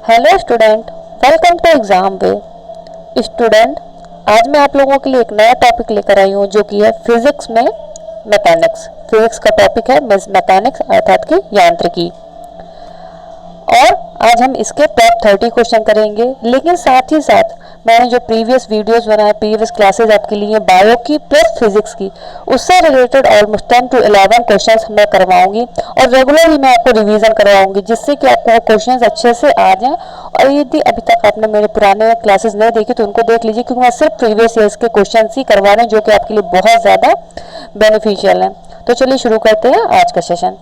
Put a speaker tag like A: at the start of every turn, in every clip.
A: Hello student, welcome to exam way. Student, आज मैं आप लोगों के लिए एक नया टॉपिक लेकर आई हूँ जो कि है फिजिक्स में मैकेनिक्स। फिजिक्स का टॉपिक है मैकेनिक्स अर्थात कि यांत्रिकी। और आज हम इसके टॉप 30 क्वेश्चन करेंगे, लेकिन साथ ही साथ मैंने जो प्रीवियस वीडियोस बनाए, प्रीवियस क्लासेस आपके लिए बायो की प्लस फिजिक्स की, उससे रिलेटेड ऑलमोस्ट 10 to 11 क्वेश्चंस मैं करवाऊंगी और रेगुलरली मैं आपको रिवीजन करवाऊंगी, जिससे कि आपको वो क्वेश्चंस अच्छे से आ जाएं। और यदि अभी तक आपने मेरे पुराने क्लासेस नहीं देखे तो उनको देख लीजिए, क्योंकि मैं सिर्फ प्रीवियस ईयर्स के क्वेश्चन ही करवा रहे हैं जो कि आपके लिए बहुत ज़्यादा बेनिफिशियल है। तो चलिए शुरू करते हैं आज का सेशन।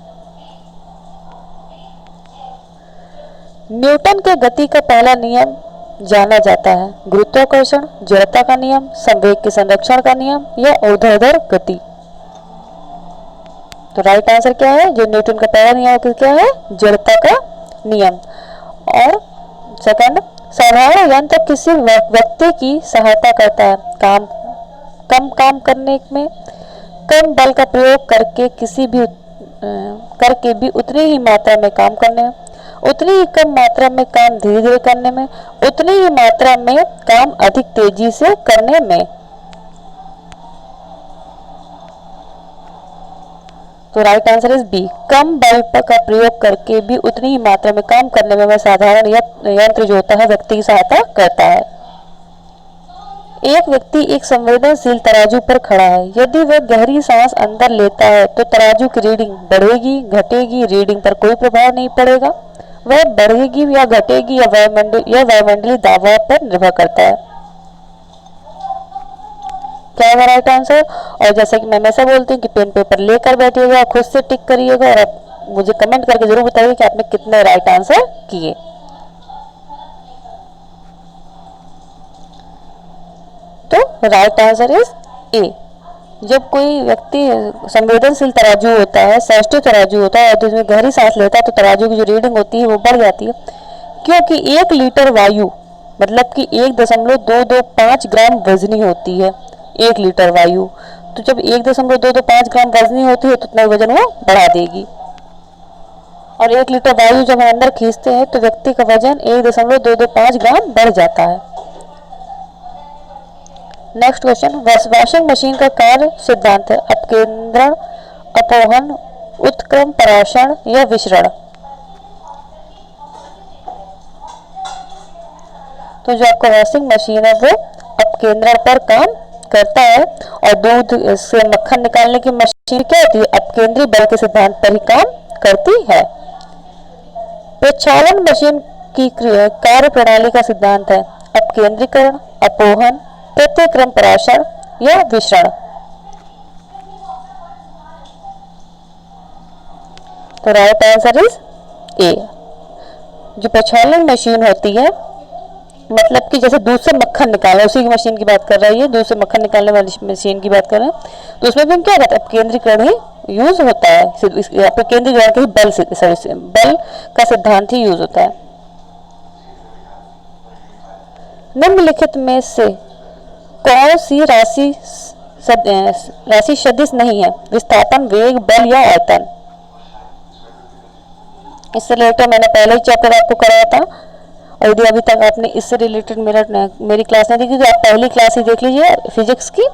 A: न्यूटन के गति का पहला नियम जाना जाता है गुरुत्वाकर्षण, जड़ता का नियम, संवेग के संरक्षण का नियम या ऊर्ध्वाधर गति। तो राइट आंसर क्या है? जो न्यूटन का पहला नियम क्या है? जड़ता का नियम। और सेकंड, साधारण यंत्र किसी व्यक्ति की सहायता करता है कम काम करने में, कम बल का प्रयोग करके भी उतनी ही मात्रा में काम करने में, उतनी ही कम मात्रा में काम धीरे धीरे करने में, उतनी ही मात्रा में काम अधिक तेजी से करने में। तो राइट आंसर इज बी, कम बल का प्रयोग करके भी उतनी ही मात्रा में काम करने में वह साधारण यंत्र जो होता है व्यक्ति की सहायता करता है। एक व्यक्ति एक संवेदनशील तराजू पर खड़ा है। यदि वह गहरी सांस अंदर लेता है तो तराजू की रीडिंग बढ़ेगी, घटेगी, रीडिंग पर कोई प्रभाव नहीं पड़ेगा। वह बढ़ेगी या घटेगी या वायुमंडलीय दबाव पर निर्भर करता है। क्या है राइट आंसर? और जैसा कि मैं हमेशा बोलती हूँ कि पेन पेपर लेकर बैठिएगा, खुद से टिक करिएगा और आप मुझे कमेंट करके जरूर बताइए कि आपने कितने राइट आंसर किए। तो राइट आंसर इज ए। जब कोई व्यक्ति संवेदनशील तराजू होता है, सेंसिटिव तराजू होता है, तो उसमें गहरी सांस लेता है तो तराजू की जो रीडिंग होती है वो बढ़ जाती है, क्योंकि 1 लीटर वायु मतलब कि 1.225 ग्राम वजनी होती है। 1 लीटर वायु, तो जब 1.225 ग्राम वजनी होती है तो उतना वजन वो बढ़ा देगी। और 1 लीटर वायु जब हम अंदर खींचते हैं तो व्यक्ति का वजन 1.225 ग्राम बढ़ जाता है। नेक्स्ट क्वेश्चन, वॉशिंग मशीन का कार्य सिद्धांत है अपकेंद्रण, अपोहन, उत्क्रम पराक्षण या विसरण। तो जो आपका वॉशिंग मशीन है वो अपकेंद्रण पर काम करता है, और दूध से मक्खन निकालने की मशीन क्या होती है? अपकेंद्री बल के सिद्धांत पर ही काम करती है। प्रक्षालन मशीन की कार्य प्रणाली का सिद्धांत है अपकेंद्रीकरण, अपोहन, प्रतिक्रम पराक्षण या विसरण। तो राइट आंसर इज ए। जो प्रक्षालन मशीन होती है, मतलब कि जैसे दूध से मक्खन निकालना, उसी की मशीन की बात कर रही है, दूध से मक्खन निकालने वाली मशीन की बात कर रहे हैं, तो उसमें भी हम क्या करते हैं? अपकेंद्रीकरण ही यूज होता है। अपकेंद्रीकरण के ही बल का सिद्धांत ही यूज होता है। निम्नलिखित में से कौन सी राशि सदिश नहीं है? विस्थापन, वेग, बल या आयतन। इससे रिलेटेड मैंने पहले ही चैप्टर आपको कराया था, और यदि अभी तक आपने इससे रिलेटेड मेरी क्लास नहीं देखी तो आप पहली क्लास ही देख लीजिए फिजिक्स की,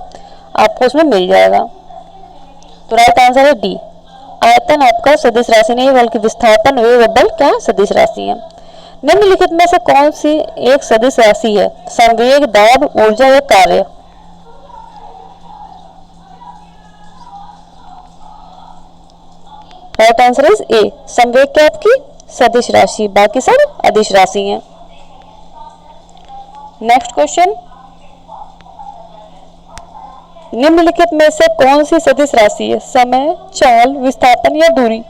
A: आपको उसमें मिल जाएगा। तो राइट आंसर है डी, आयतन आपका सदिश राशि नहीं है, बल्कि विस्थापन, वेग, बल क्या सदिश राशि है। निम्नलिखित में से कौन सी एक सदिश राशि है? संवेग, दाब, ऊर्जा या कार्य। राइट आंसर इज ए, संवेग क्या आपकी सदिश राशि, बाकी सब अदिश राशि हैं। नेक्स्ट क्वेश्चन, निम्नलिखित में से कौन सी सदिश राशि है? समय, चाल, विस्थापन या दूरी।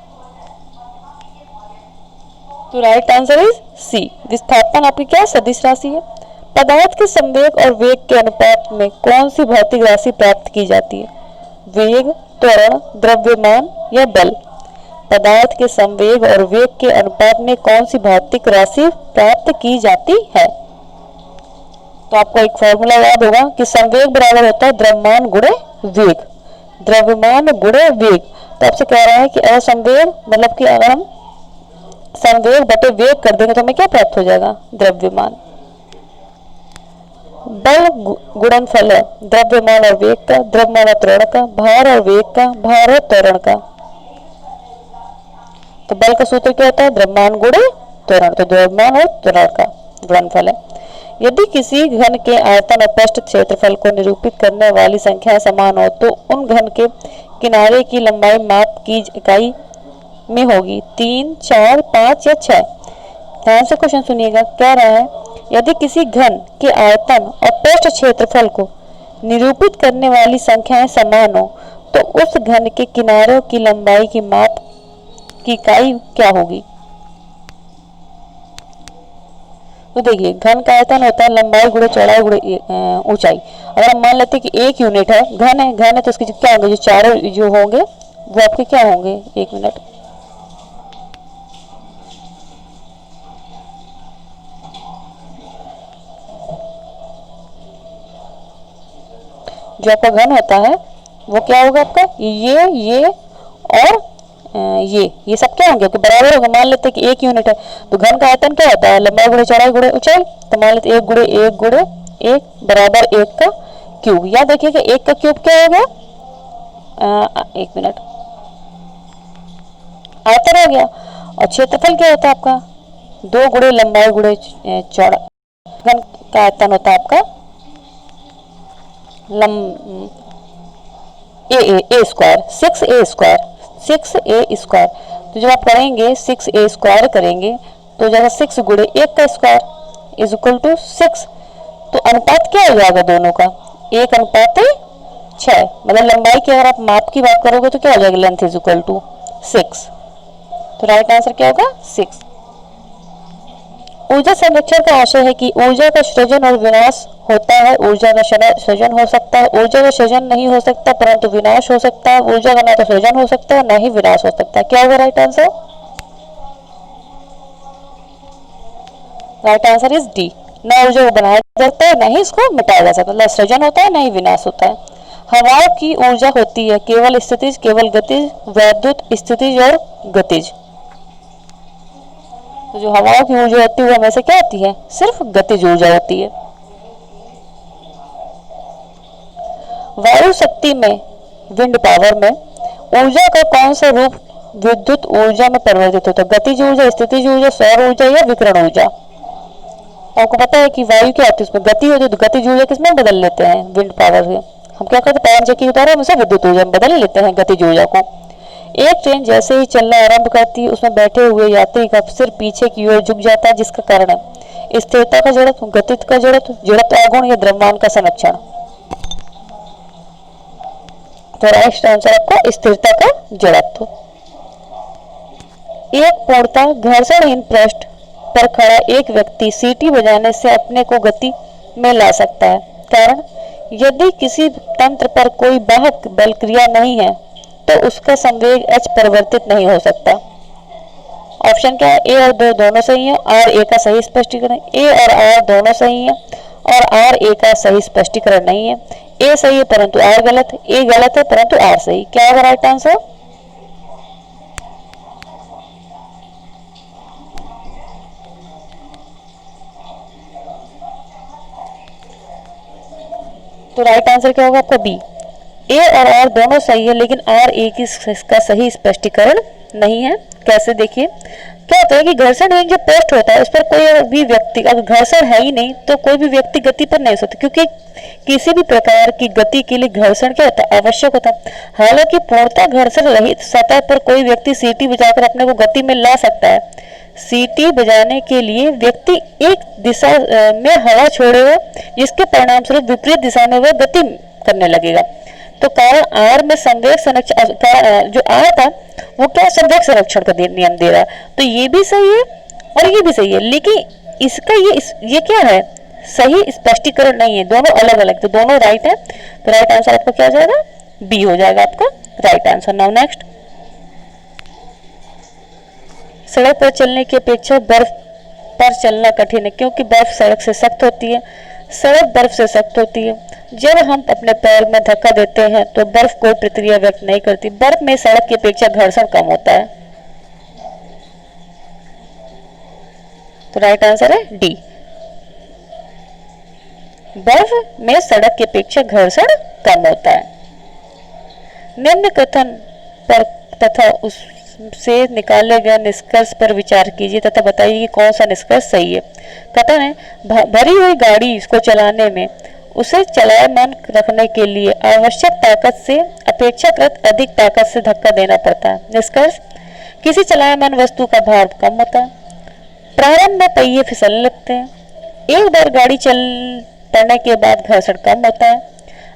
A: तो राइट आंसर इज सी, विस्थापन आपकी क्या सदिश राशि है। पदार्थ के संवेग और वेग के अनुपात में कौन सी भौतिक राशि प्राप्त की जाती है? वेग, त्वरण, द्रव्यमान या बल। पदार्थ के संवेग और वेग के अनुपात में कौन सी भौतिक राशि प्राप्त की जाती है? तो आपको एक फॉर्मूला याद होगा कि संवेग बराबर होता है द्रव्यमान गुणे वेग, द्रव्यमान गुणे वेग। तो आपसे कह रहा है कि असंवेग मतलब कि अगर हम संवेग बटे वेग कर देंगे तो हमें क्या प्राप्त हो जाएगा, द्रव्यमान। बल गुणनफल है द्रव्यमान और वेग का, द्रव्यमान और त्वरण का, भार और वेग का, भार और त्वरण का। तो बल का सूत्र क्या होता है, द्रव्यमान गुणे त्वरण, तो द्रव्यमान और त्वरण का गुणनफल है। यदि किसी घन के आयतन और पृष्ठ क्षेत्रफल को निरूपित करने वाली संख्याएं समान हो तो उन घन के किनारे की लंबाई माप की इकाई में होगी 3, 4, 5 या 6। ध्यान से क्वेश्चन सुनिएगा, कह रहा है यदि किसी घन के आयतन और पृष्ठ क्षेत्रफल को निरूपित करने वाली संख्याएं समान हो तो उस घन के किनारों की लंबाई की माप की इकाई क्या होगी। तो देखिए घन का आयतन होता है लंबाई गुणे चौड़ाई गुणे ऊंचाई। अगर हम मान लेते हैं कि 1 यूनिट है, घन है तो उसके क्या होंगे, जो चारों जो होंगे वो आपके क्या होंगे, 1 मिनट, जो आपका घन होता है वो क्या होगा आपका, ये और ये सब क्या होंगे, बराबर होगा। मान लेते हैं कि 1 यूनिट है तो घन का आयतन क्या होता है, लंबाई गुणे चौड़ाई गुणे ऊंचाई। तो मान लेते 1 गुणे 1 गुणे 1 बराबर 1 का क्यूब। याद रखिएगा 1 का क्यूब क्या होगा, 1 मिनट, आयतन हो गया। और क्षेत्रफल क्या होता है आपका, 2 गुणे लंबाई गुणे चौड़ा। घन का आयतन होता है आपका ए square, 6a square, 6a square. तो जब आप करेंगे 6a स्क्वायर करेंगे तो जैसा 6 गुणे 1 का स्क्वायर इज इक्वल टू 6। तो अनुपात क्या हो जाएगा दोनों का, 1:6। मतलब लंबाई की अगर आप माप की बात करोगे तो क्या हो जाएगा, लेंथ इज इक्वल टू 6। तो राइट आंसर क्या होगा, 6। ऊर्जा संरक्षण का आशय है कि ऊर्जा का सृजन और विनाश होता है। ऊर्जा का सृजन हो सकता है, ऊर्जा का सृजन नहीं हो सकता परंतु विनाश हो सकता है। ऊर्जा का ना तो सृजन हो सकता है ना ही विनाश हो सकता है। क्या होगा right answer, right answer is D. ना ऊर्जा को बनाया जाता है ना ही इसको मिटाया जा सकता है, मतलब सृजन होता है ना ही विनाश होता है। हवाओं की ऊर्जा होती है केवल स्थितिज, केवल गतिज, वैद्युत, स्थितिज और गतिज। तो जो हवाओं की ऊर्जा होती है वो हमेशा क्या होती है, सिर्फ गतिज ऊर्जा होती है। वायु शक्ति में, विंड पावर में ऊर्जा का कौन सा रूप विद्युत ऊर्जा में परिवर्तित होता है, गतिज ऊर्जा, स्थितिज ऊर्जा, सौर ऊर्जा या विकिरण ऊर्जा। आपको पता है कि वायु क्या होती है, उसमें गति होती है तो गतिज ऊर्जा किसमें बदल लेते हैं, विंड पावर से। हम क्या करते हैं, पवन चक्की के द्वारा हम उसे विद्युत ऊर्जा में बदल लेते हैं गतिज ऊर्जा को। एक ट्रेन जैसे ही चलना आरंभ करती है उसमें बैठे हुए यात्री का सिर पीछे की ओर झुक जाता है, जिसका कारण है स्थिरता का जड़त्व, गतित्व का जड़त्व, जड़त्व आघूर्ण या द्रव्यमान का संरक्षण। तो राइट आंसर आपका स्थिरता का जड़त्व। एक पूर्णतः घर्षणहीन पृष्ठ पर खड़ा एक व्यक्ति सीटी बजाने से अपने को गति में ला सकता है। कारण, यदि किसी तंत्र पर कोई बाहक बल क्रिया नहीं है तो उसका संवेग h परिवर्तित नहीं हो सकता। ऑप्शन क्या है, ए और दो दोनों सही है, आर ए का सही स्पष्टीकरण, ए और आर दोनों सही है और आर ए का सही स्पष्टीकरण नहीं है। ए सही है परंतु आर गलत है, ए गलत है परंतु आर सही। क्या होगा राइट आंसर, तो राइट आंसर क्या होगा आपका बी। ए और आर दोनों सही है लेकिन आर ए की इसका सही स्पष्टीकरण नहीं है। कैसे, देखिए क्या होता है कि घर्षण जो पृष्ठ होता है उस पर कोई भी व्यक्ति, अगर घर्षण है ही नहीं तो कोई भी व्यक्ति गति पर नहीं सकता, क्योंकि किसी भी प्रकार की गति के लिए घर्षण क्या होता है, आवश्यक होता है। हालांकि पूर्णतः घर्षण रहित सतह पर कोई व्यक्ति सीटी बजाकर अपने को गति में ला सकता है। सीटी बजाने के लिए व्यक्ति एक दिशा में हवा छोड़ेगा जिसके परिणाम स्वरूप विपरीत दिशा में वह गति करने लगेगा। तो कारण आर में संवेग संरक्षण, जो आर था वो क्या संवेग संरक्षण का नियम दे रहा है, तो ये भी सही है और ये भी सही है, लेकिन इसका ये क्या है, सही स्पष्टीकरण नहीं है, दोनों अलग अलग, तो दोनों राइट है। तो राइट आंसर आपका क्या हो जाएगा, बी हो जाएगा आपका राइट आंसर। नाउ नेक्स्ट, सड़क पर चलने की अपेक्षा बर्फ पर चलना कठिन है क्योंकि बर्फ सड़क से सख्त होती है, सड़क बर्फ से सख्त होती है। जब हम अपने पैर में धक्का देते हैं तो बर्फ कोई प्रतिक्रिया व्यक्त नहीं करती। बर्फ में सड़क की अपेक्षा घर्षण कम होता है। तो राइट आंसर है डी। बर्फ में सड़क की अपेक्षा घर्षण कम होता है। निम्न कथन पर तथा उससे निकाले गए निष्कर्ष पर विचार कीजिए तथा बताइए कि कौन सा निष्कर्ष सही है। कथन है, भरी हुई गाड़ी को चलाने में उसे चलायमान रखने के लिए आवश्यक ताकत से अपेक्षाकृत अधिक ताकत से धक्का देना पड़ता है। निष्कर्ष, किसी चलायमान वस्तु का भार कम होता है। प्रारंभ में पहिए फिसलने लगते हैं। एक बार गाड़ी चल पड़ने के बाद घर्षण कम होता है।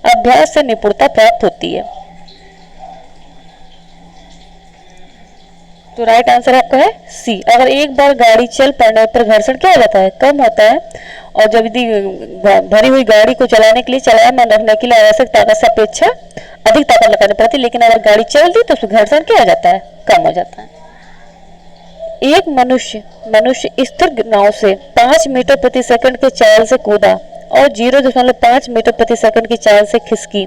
A: अभ्यास से निपुणता प्राप्त होती है। तो राइट आंसर आपका है सी। अगर एक बार गाड़ी चल पड़ने पर घर्षण क्या हो जाता है, कम होता है। और जब यदि भरी हुई गाड़ी को चलाने के लिए, चलायमान रखने के लिए आवश्यक ताकत से अपेक्षा अधिक ताकत लगानी पड़ती है, लेकिन अगर गाड़ी चल दी तो उसमें घर्षण क्या हो जाता है, कम हो जाता है। एक मनुष्य स्थिर नाव से 5 मीटर प्रति सेकंड के चाल से कूदा और 0.5 मीटर प्रति सेकंड की चाल से खिसकी।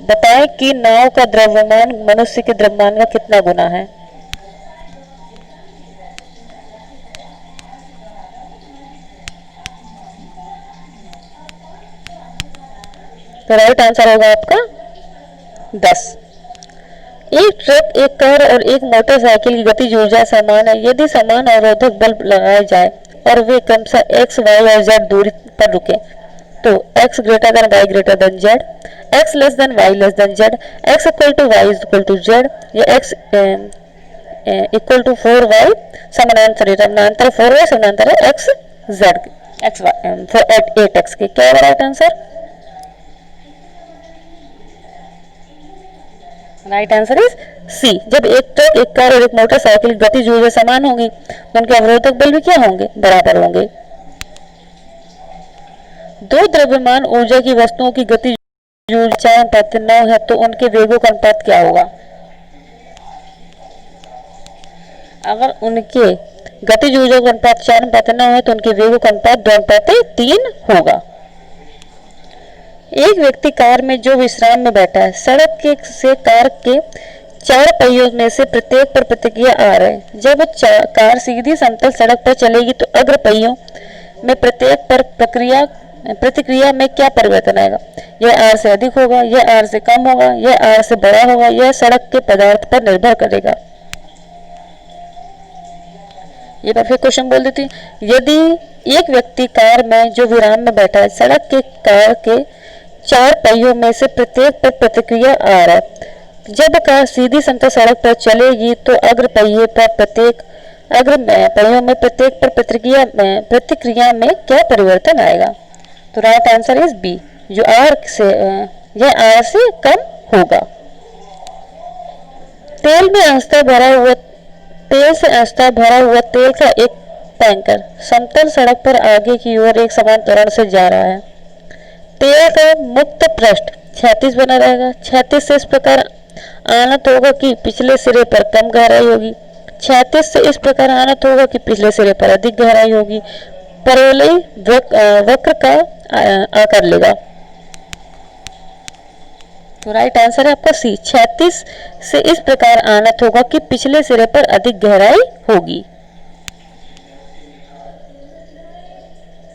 A: बताएं कि नाव का द्रव्यमान मनुष्य के द्रव्यमान का कितना गुना है। तो राइट आंसर होगा आपका 10। एक ट्रक, एक कार और एक मोटरसाइकिल की गतिज ऊर्जा समान है यदि समान अवरोधक बल लगाए जाए और वे क्रमशः x, y और z दूरी पर रुके तो x greater than y greater than z, x less than y less than z, x equal to y equal to z या x इक्वल टू 4y समानांतर 4y समानांतर है x z x y 8x के। क्या है right answer? Right answer is C. जब एक truck, एक कार और एक मोटरसाइकिल गतिज ऊर्जा समान होंगी तो उनके अवरोधक बल भी क्या होंगे, बराबर होंगे। दो द्रव्यमान ऊर्जा की वस्तुओं की गतिज ऊर्जा 4:9 है तो उनके वेगों का अनुपात क्या होगा? अगर उनके गतिज ऊर्जा का अनुपात 4:9 है तो उनके वेगों का अनुपात 2:3 होगा। एक व्यक्ति कार में जो विश्राम में बैठा है, सड़क के से कार के 4 पहियों में से प्रत्येक पर प्रतिक्रिया आ रहा है। जब कार सीधी समतल सड़क पर चलेगी तो अग्र पहियों में प्रत्येक पर प्रतिक्रिया में क्या परिवर्तन आएगा? यह आर से अधिक होगा, यह आर से कम होगा, यह आर से बड़ा होगा, यह सड़क के पदार्थ पर निर्भर करेगा। ये मैं फिर क्वेश्चन बोल देती हूँ। यदि एक व्यक्ति कार में जो विराम में बैठा है, सड़क के कार के 4 पहियों में से प्रत्येक पर प्रतिक्रिया आ रहा है। जब कार सीधी समतल सड़क पर चलेगी तो अग्र पहिए पर प्रत्येक अग्र पहियों में प्रत्येक पर प्रतिक्रिया में क्या परिवर्तन आएगा? तो राइट आंसर इज बी, जो यह आर से कम होगा। तेल से अंशतः भरा हुआ तेल का एक टैंकर समतल सड़क पर आगे की ओर एक समान त्वरण से जा रहा है। तेल का मुक्त पृष्ठ क्षैतिज बना रहेगा। क्षैतिज से इस प्रकार आनत होगा कि पिछले सिरे पर कम गहराई होगी, क्षैतिज से इस प्रकार आनत होगा कि पिछले सिरे पर अधिक गहराई होगी। परवलयी वक्र का आकार लेगा। तो राइट आंसर है आपका सी, क्षैतिज से इस प्रकार आनत होगा कि पिछले सिरे पर अधिक गहराई होगी।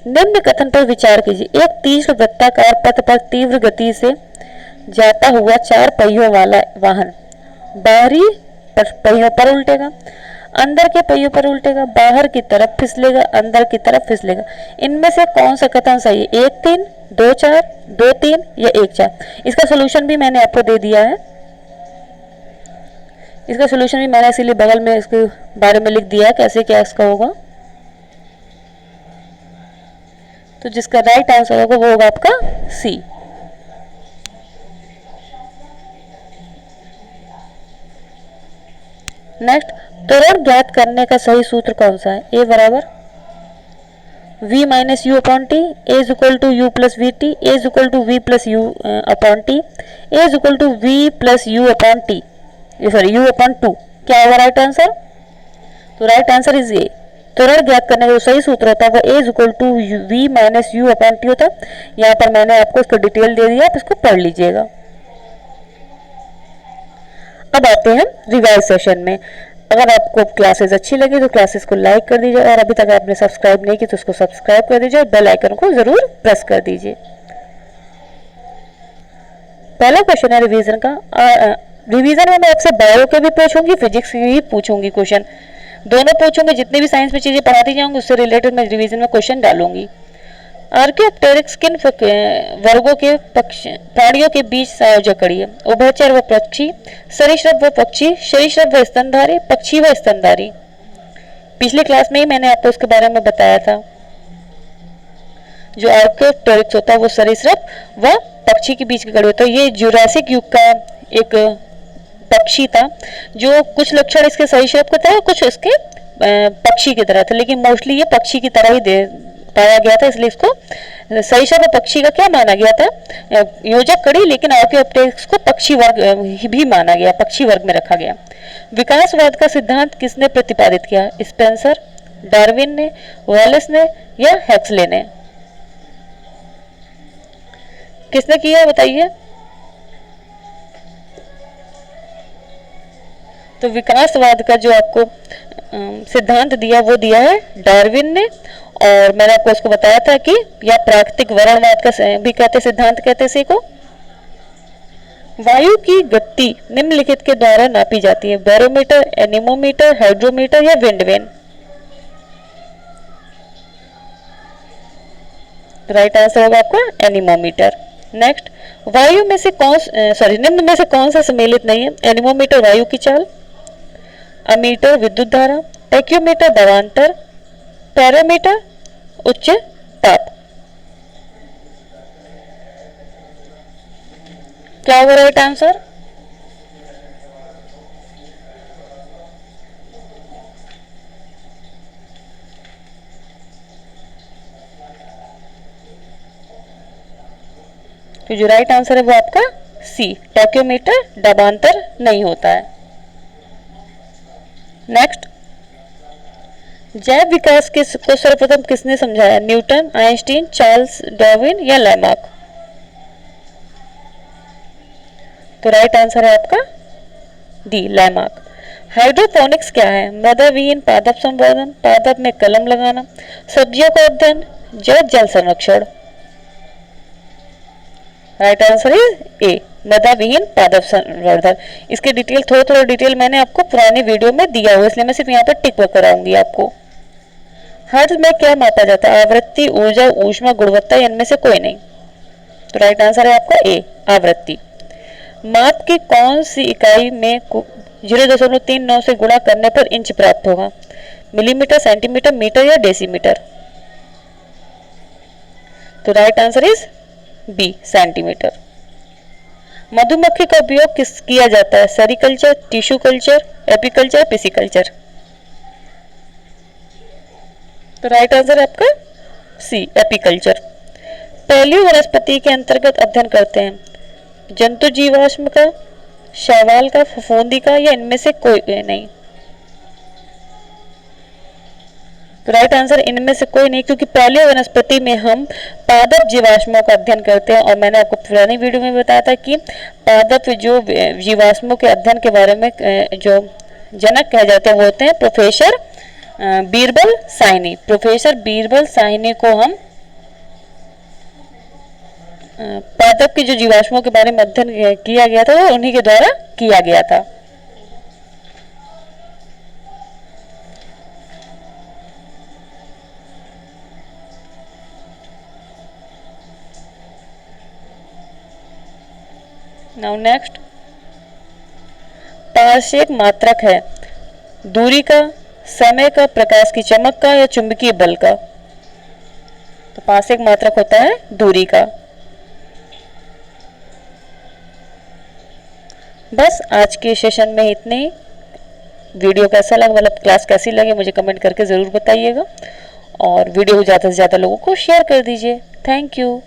A: निम्न कथन पर विचार कीजिए। एक तीव्र वृत्ताकार पथ पर तीव्र गति से जाता हुआ 4 पहियों वाला वाहन बाहरी पहियों पर उल्टेगा, अंदर के पहियों पर उल्टेगा, बाहर की तरफ फिसलेगा, अंदर की तरफ फिसलेगा। इनमें से कौन सा कथन सही है? 1-3, 2-4, 2-3 या 1-4? इसका सोल्यूशन भी मैंने आपको दे दिया है। इसका सोल्यूशन भी मैंने इसीलिए बगल में इसके बारे में लिख दिया है कैसे क्या इसका होगा। तो जिसका राइट आंसर होगा वो होगा आपका सी। नेक्स्ट, त्वरण ज्ञात करने का सही सूत्र कौन सा है? ए बराबर v minus u upon t, a is equal to u plus v t, a is equal to v plus u upon t, a is equal to v plus u upon t, sorry u upon 2। क्या होगा right answer? तो right answer is A. त्वरण ज्ञात करने का जो सही सूत्र होता है वो a is equal to v minus u upon t होता है। यहाँ पर मैंने आपको इसको डिटेल दे दिया, आप इसको पढ़ लीजिएगा। अब आते हैं रिवाइज सेशन में। अगर आपको क्लासेस अच्छी लगी तो क्लासेस को लाइक कर दीजिए, और अभी तक आपने सब्सक्राइब नहीं किया तो उसको सब्सक्राइब कर दीजिए और बेल आइकन को ज़रूर प्रेस कर दीजिए। पहला क्वेश्चन है रिवीजन का। रिवीजन में मैं आपसे बायो के भी पूछूंगी, फिजिक्स के भी पूछूंगी, क्वेश्चन दोनों पूछूंगी। जितनी भी साइंस में चीज़ें पढ़ाती जाऊंगी उससे रिलेटेड मैं रिवीजन में क्वेश्चन डालूंगी। आर्कियोप्टेरिक्स किन वर्गों के प्राणियों के बीच संयोजक कड़ी है? उभयचर व पक्षी, सरीसृप व पक्षी, सरीसृप व स्तनधारी, पक्षी व स्तनधारी। पिछली क्लास में ही मैंने आपको उसके बारे में बताया था। जो आर्कियोप्टेरिक्स होता है वो सरीसृप व पक्षी के बीच की कड़ी होता है। ये जुरासिक युग का एक पक्षी था, जो कुछ लक्षण इसके सरीसृप के थे, कुछ इसके पक्षी की तरह थे, लेकिन मोस्टली ये पक्षी की तरह ही पाया गया था, इसलिए इसको सरीसृप पक्षी का क्या माना गया था? योजक कड़ी, लेकिन आर्कियोप्टेरिक्स को पक्षी वर्ग भी माना गया, पक्षी वर्ग में रखा गया। विकासवाद का सिद्धांत किसने प्रतिपादित किया? स्पेंसर, डार्विन ने, वॉलेस ने या हेक्सले ने? किसने किया बताइए? तो विकासवाद का जो आपको सिद्धांत दिया वो दिया है डार्विन ने, और मैंने आपको उसको बताया था कि या प्राकृतिक वर्णवाद का भी कहते, सिद्धांत कहते इसी को। वायु की गति निम्नलिखित के द्वारा नापी जाती है? बैरोमीटर, एनीमोमीटर, हाइड्रोमीटर या विंडवेन? राइट आंसर होगा आपका एनीमोमीटर। नेक्स्ट, वायु में से निम्न में से कौन सा सम्मिलित नहीं है? एनीमोमीटर वायु की चाल, अमीटर विद्युत धारा, टैक्योमीटर दबांतर, पैरामीटर उच्च ताप। क्या होगा राइट आंसर? तो जो राइट आंसर है वो आपका सी, टैक्योमीटर दबांतर नहीं होता है। नेक्स्ट, जैव विकास को सर्वप्रथम किसने समझाया? न्यूटन, आइंस्टीन, चार्ल्स डार्विन या लैमार्क? तो राइट आंसर है आपका डी, लैमार्क। हाइड्रोपोनिक्स क्या है? मृदा विहीन पादप संवर्धन, पादप में कलम लगाना, सब्जियों का अध्ययन या जल संरक्षण? राइट आंसर इज ए, मृदा विहीन पादप संवर्धन। इसके डिटेल थोड़ा डिटेल मैंने आपको पुरानी वीडियो में दिया हुआ, इसलिए मैं सिर्फ यहाँ पर टिक कराऊंगी आपको। हर्ट्ज में क्या मापा जाता है? आवृत्ति, ऊर्जा, ऊष्मा, गुणवत्ता, इनमें से कोई नहीं। तो राइट आंसर है आपका ए, आवृत्ति। माप की कौन सी इकाई में 0.39 से गुणा करने पर इंच प्राप्त होगा? मिलीमीटर, सेंटीमीटर, मीटर या डेसीमीटर? तो right answer is B, centimetre. मधुमक्खी का उपयोग किया जाता है? Sericulture, tissue culture, apiculture, pisciculture? तो राइट आंसर है आपका सी, एपीकल्चर। पैलियो वनस्पति के अंतर्गत अध्ययन करते हैं? जंतु जीवाश्म का, शैवाल का, फफूंदी का या इनमें से कोई नहीं? तो राइट आंसर इनमें से कोई नहीं, क्योंकि पैलियो वनस्पति में हम पादप जीवाश्मों का अध्ययन करते हैं, और मैंने आपको पुरानी वीडियो में बताया था कि पादप जो जीवाश्मों के अध्ययन के बारे में जो जनक कहे जाते हैं वो होते हैं प्रोफेसर बीरबल साहनी। प्रोफेसर बीरबल साहनी को हम पादप के जो जीवाश्मों के बारे में अध्ययन किया गया था वो उन्हीं के द्वारा किया गया था। नाउ नेक्स्ट, पार्श्विक मात्रक है? दूरी का, समय का, प्रकाश की चमक का या चुंबकीय बल का? तो पार्श्विक मात्रक होता है दूरी का। बस आज के सेशन में इतने ही। वीडियो कैसा लगा, मतलब क्लास कैसी लगी, मुझे कमेंट करके ज़रूर बताइएगा, और वीडियो को ज़्यादा से ज़्यादा लोगों को शेयर कर दीजिए। Thank you.